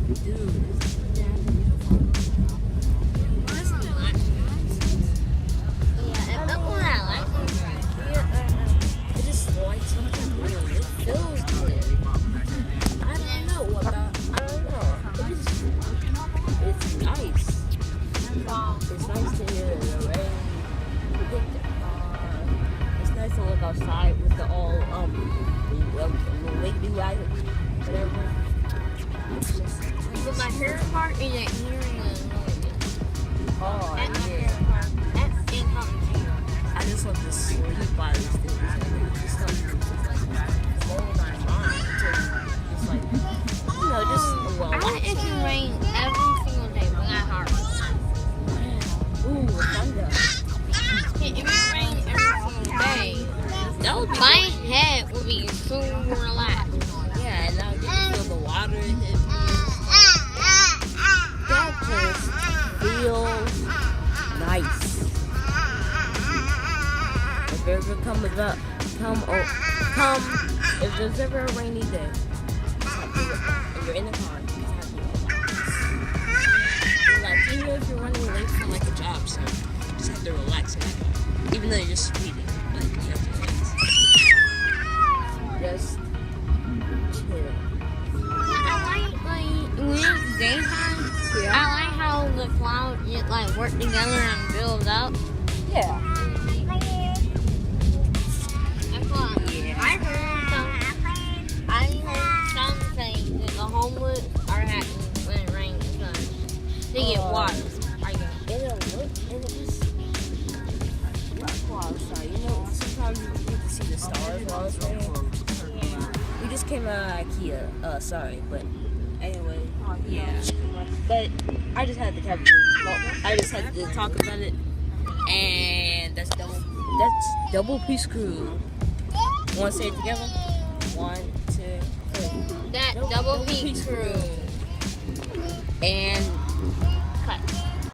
Yeah, and that's what I like. It just like something real. It feels good. I don't know. It's nice. It's nice to hear the rain. It's nice to look outside with the all wiggly waggy, whatever. It's just But my favorite part is that hearing the noise. oh That's my yeah. favorite part. That's in common. I just love to sleep by these things. It's just like blow my mind to just like just I like it can rain every single day, but not hard. ooh thunder. If it rained every single day, That would be my head would be super relaxed. yeah, and I would get to feel the water hit me. That just feels nice. If ever if there's ever a rainy day, and you're in the car, just have to relax. Like even if you're running late from like a job, so you just have to relax in that car. Even though you're just speeding, like you have to relax. Just chill. I like when it's daytime. I like how the clouds just like work together and build up. Yeah. That's what I heard some say that the homeless are happy when it rains and sun. They get water. I guess. And it just look cool outside. You know, sometimes you get to see the stars while it's raining. We just came out of IKEA. Sorry, but anyway, yeah. But I just had to I just had to talk about it, and that's double piece crew. Want to say it together? 1, 2, 3. That double peak crew. And Cut.